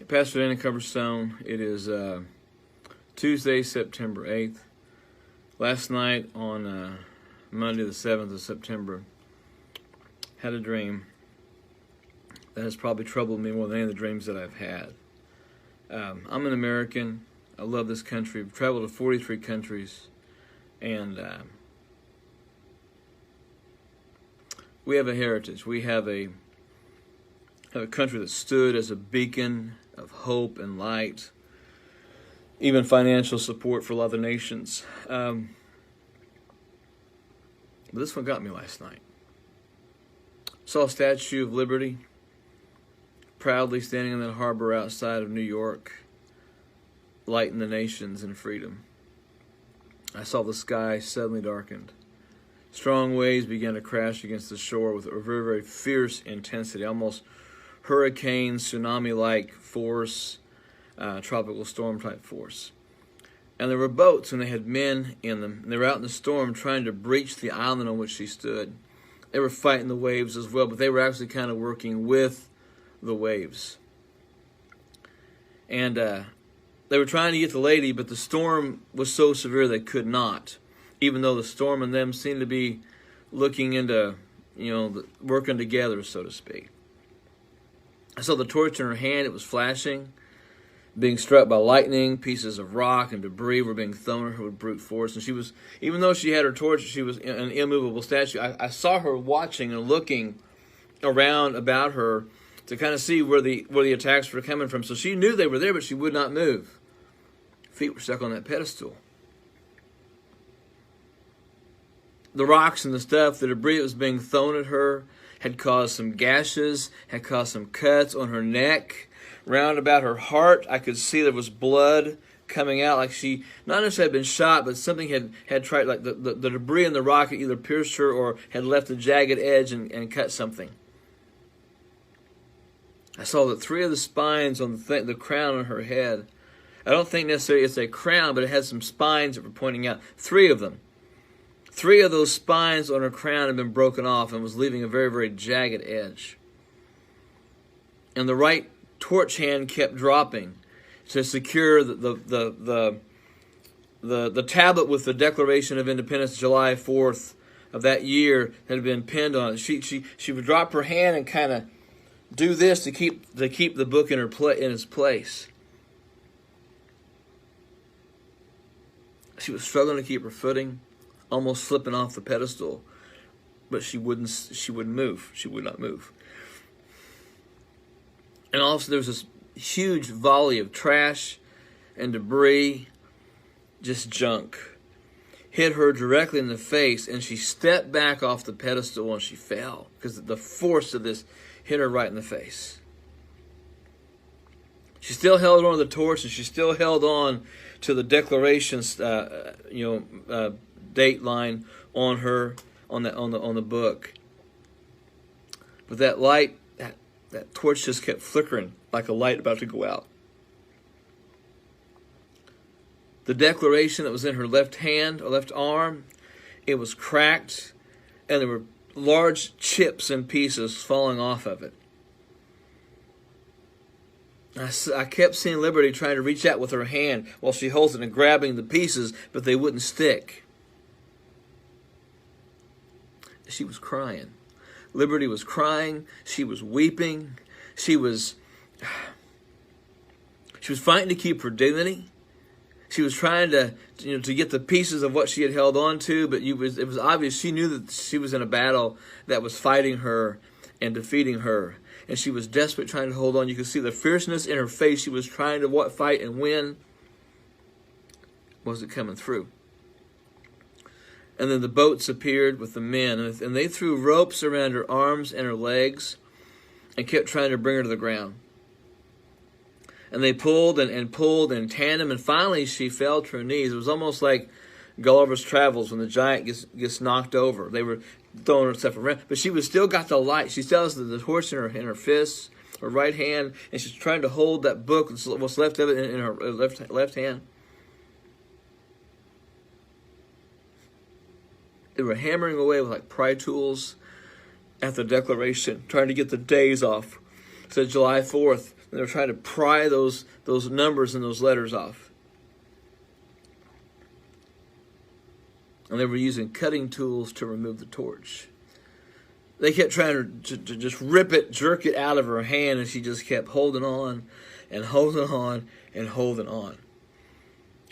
Pastor Danny Coverstone. It is Tuesday, September 8th. Last night on Monday the 7th of September, had a dream that has probably troubled me more than any of the dreams that I've had. I'm an American. I love this country. I've traveled to 43 countries, and we have a heritage. We have a country that stood as a beacon of hope and light, even financial support for other nations. But this one got me last night. Saw a Statue of Liberty proudly standing in that harbor outside of New York, lighting the nations in freedom. I saw the sky suddenly darkened. Strong waves began to crash against the shore with a very, very fierce intensity, almost hurricane, tsunami-like force, tropical storm-type force. And there were boats, and they had men in them. And they were out in the storm trying to breach the island on which she stood. They were fighting the waves as well, but they were actually kind of working with the waves. And they were trying to get the lady, but the storm was so severe they could not, even though the storm and them seemed to be looking into, working together, so to speak. I saw the torch in her hand. It was flashing, being struck by lightning. Pieces of rock and debris were being thrown at her with brute force. And she was, even though she had her torch, she was an immovable statue. I saw her watching and looking around about her to kind of see where the attacks were coming from. So she knew they were there, but she would not move. Feet were stuck on that pedestal. The rocks and the stuff, the debris that was being thrown at her, had caused some gashes, had caused some cuts on her neck. Round about her heart, I could see there was blood coming out, like she not necessarily had been shot, but something had tried, like the debris in the rock had either pierced her or had left a jagged edge and cut something. I saw that 3 of the spines on the crown on her head, I don't think necessarily it's a crown, but it had some spines that were pointing out. 3 of them. 3 of those spines on her crown had been broken off and was leaving a very, very jagged edge. And the right torch hand kept dropping to secure the tablet with the Declaration of Independence, July 4th of that year, that had been pinned on it. She would drop her hand and kind of do this to keep the book in its place. She was struggling to keep her footing, almost slipping off the pedestal, but she wouldn't move. She would not move. And also there was this huge volley of trash and debris, just junk, hit her directly in the face, and she stepped back off the pedestal and she fell because the force of this hit her right in the face. She still held on to the torch, and she still held on to the Declaration's date line on the book. But that light, that torch just kept flickering like a light about to go out. The Declaration that was in her left hand or left arm, it was cracked, and there were large chips and pieces falling off of it. I kept seeing Liberty trying to reach out with her hand while she holds it and grabbing the pieces, but they wouldn't stick. She was crying. Liberty was crying. She was weeping. She was fighting to keep her dignity. She was trying to get the pieces of what she had held on to, but it was obvious she knew that she was in a battle that was fighting her and defeating her. And she was desperate, trying to hold on. You could see the fierceness in her face. She was trying to fight and win. Was it coming through? And then the boats appeared with the men, and they threw ropes around her arms and her legs and kept trying to bring her to the ground. And they pulled and pulled in tandem, and finally she fell to her knees. It was almost like Gulliver's Travels when the giant gets knocked over. They were throwing herself around, but she was still got the light. She still has the torch in her fists, her right hand, and she's trying to hold that book, what's left of it, in her left hand. They were hammering away with like pry tools at the Declaration, trying to get the days off. It said July 4th, They were trying to pry those numbers and those letters off. And they were using cutting tools to remove the torch. They kept trying to just rip it, jerk it out of her hand, and she just kept holding on and holding on and holding on.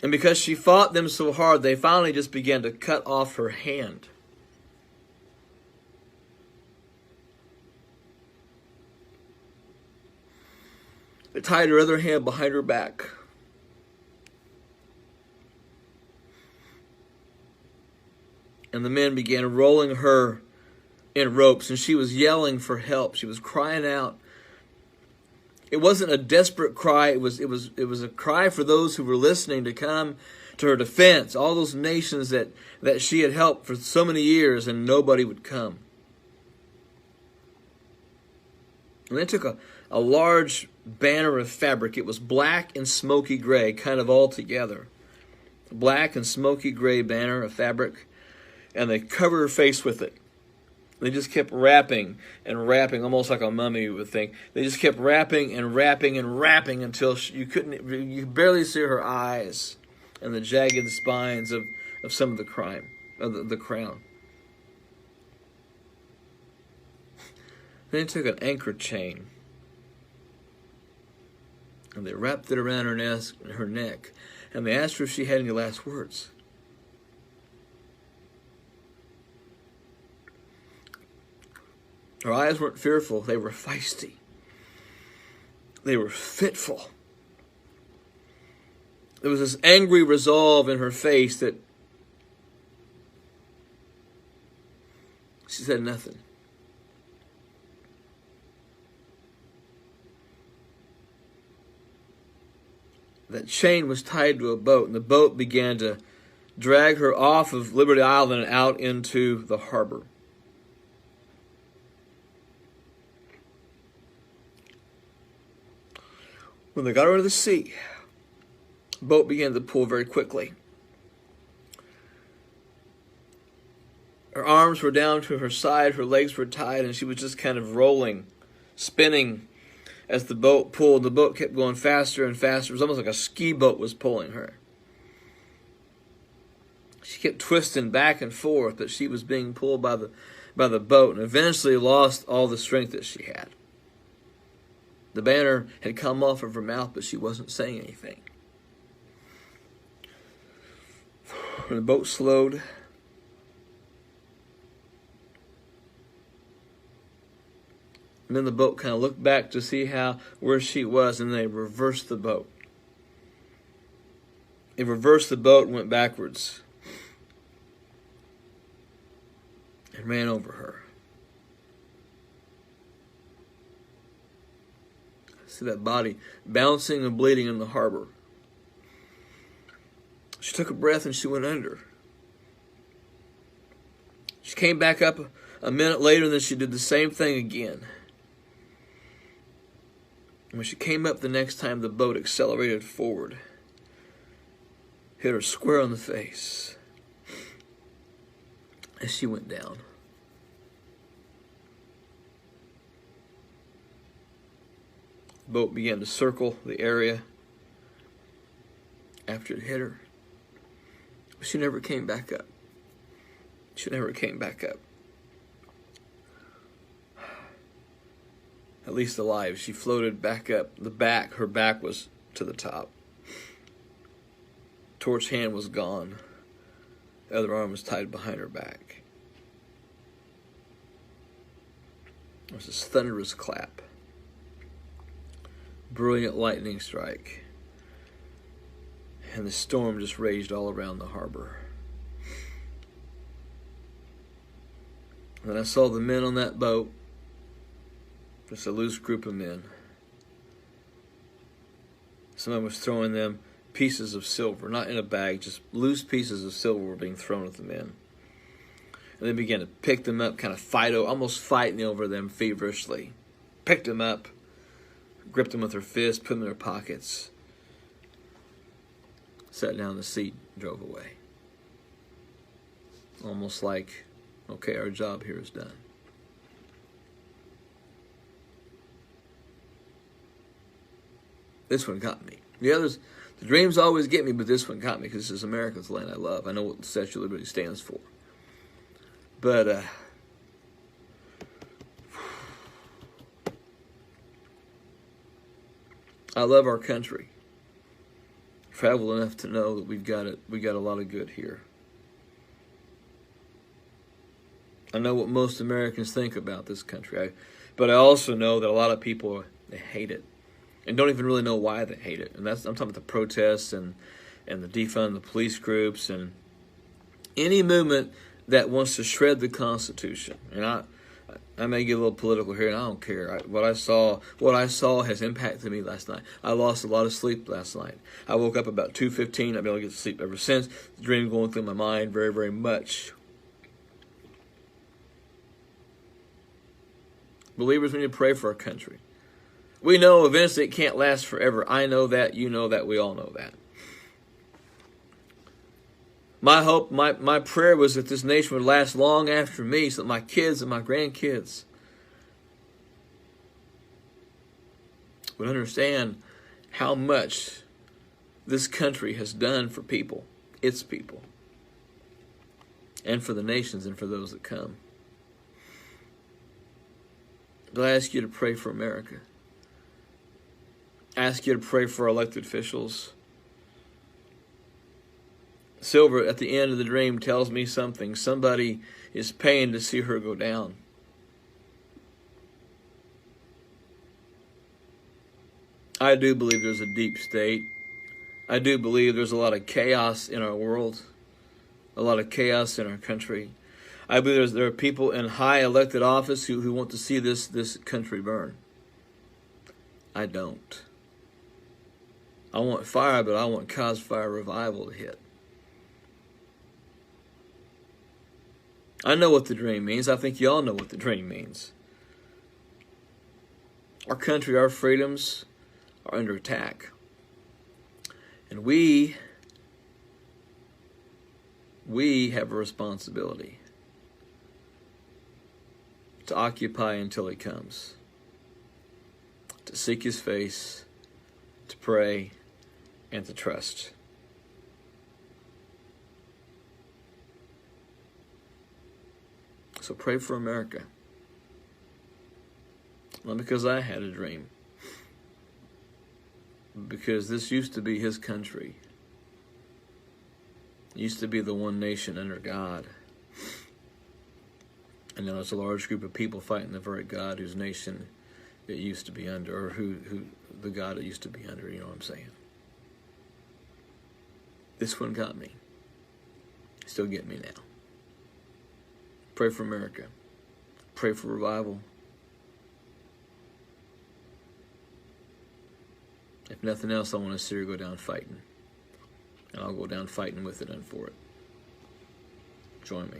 And because she fought them so hard, they finally just began to cut off her hand. They tied her other hand behind her back. And the men began rolling her in ropes, and she was yelling for help. She was crying out. It wasn't a desperate cry. It was a cry for those who were listening to come to her defense. All those nations that she had helped for so many years, and nobody would come. And they took a large banner of fabric. It was black and smoky gray, kind of all together. Black and smoky gray banner of fabric. And they covered her face with it. They just kept wrapping and wrapping, almost like a mummy would think. They just kept wrapping and wrapping and wrapping until you could barely see her eyes and the jagged spines of some of the the crown. Then they took an anchor chain and they wrapped it around her neck, and they asked her if she had any last words. Her eyes weren't fearful, they were feisty. They were fitful. There was this angry resolve in her face that she said nothing. That chain was tied to a boat, and the boat began to drag her off of Liberty Island and out into the harbor. When they got her into the sea, the boat began to pull very quickly. Her arms were down to her side, her legs were tied, and she was just kind of rolling, spinning as the boat pulled. The boat kept going faster and faster. It was almost like a ski boat was pulling her. She kept twisting back and forth, but she was being pulled by the boat, and eventually lost all the strength that she had. The banner had come off of her mouth, but she wasn't saying anything. When the boat slowed, and then the boat kind of looked back to see where she was, and they reversed the boat. It reversed the boat and went backwards and ran over her. See that body bouncing and bleeding in the harbor. She took a breath and she went under. She came back up a minute later, and then she did the same thing again. And when she came up the next time, the boat accelerated forward, hit her square on the face as she went down. The boat began to circle the area after it hit her. But she never came back up. She never came back up. At least alive. She floated back up. Her back was to the top. Torch hand was gone. The other arm was tied behind her back. There was this thunderous clap. Brilliant lightning strike. And the storm just raged all around the harbor. And then I saw the men on that boat, just a loose group of men. Someone was throwing them pieces of silver, not in a bag, just loose pieces of silver were being thrown at the men. And they began to pick them up, kind of almost fighting over them feverishly. Picked them up, gripped them with their fists, put them in their pockets, sat down in the seat, drove away. Almost like, okay, our job here is done. This one got me. The others, the dreams always get me, but this one got me because this is America's land I love. I know what the Statue of Liberty stands for. But, I love our country. Travel enough to know that we got a lot of good here. I know what most Americans think about this country, but I also know that a lot of people, they hate it, and don't even really know why they hate it. And I'm talking about the protests and the defund the police groups and any movement that wants to shred the Constitution. And I may get a little political here, and I don't care. What I saw has impacted me last night. I lost a lot of sleep last night. I woke up about 2:15. I've been able to get to sleep ever since. The dream going through my mind very, very much. Believers, we need to pray for our country. We know eventually it can't last forever. I know that. You know that. We all know that. My hope, my prayer was that this nation would last long after me so that my kids and my grandkids would understand how much this country has done for people, its people, and for the nations and for those that come. But I ask you to pray for America. I ask you to pray for our elected officials. Silver, at the end of the dream, tells me something. Somebody is paying to see her go down. I do believe there's a deep state. I do believe there's a lot of chaos in our world, a lot of chaos in our country. I believe there are people in high elected office who want to see this country burn. I don't. I want fire, but I want cause fire revival to hit. I know what the dream means. I think you all know what the dream means. Our country, our freedoms are under attack. And we have a responsibility to occupy until He comes, to seek His face, to pray, and to trust. So pray for America. Not because I had a dream, but because this used to be His country. It used to be the one nation under God. And now there's a large group of people fighting the very God whose nation it used to be under, or who the God it used to be under, you know what I'm saying? This one got me. Still get me now. Pray for America. Pray for revival. If nothing else, I want to see her go down fighting. And I'll go down fighting with it and for it. Join me.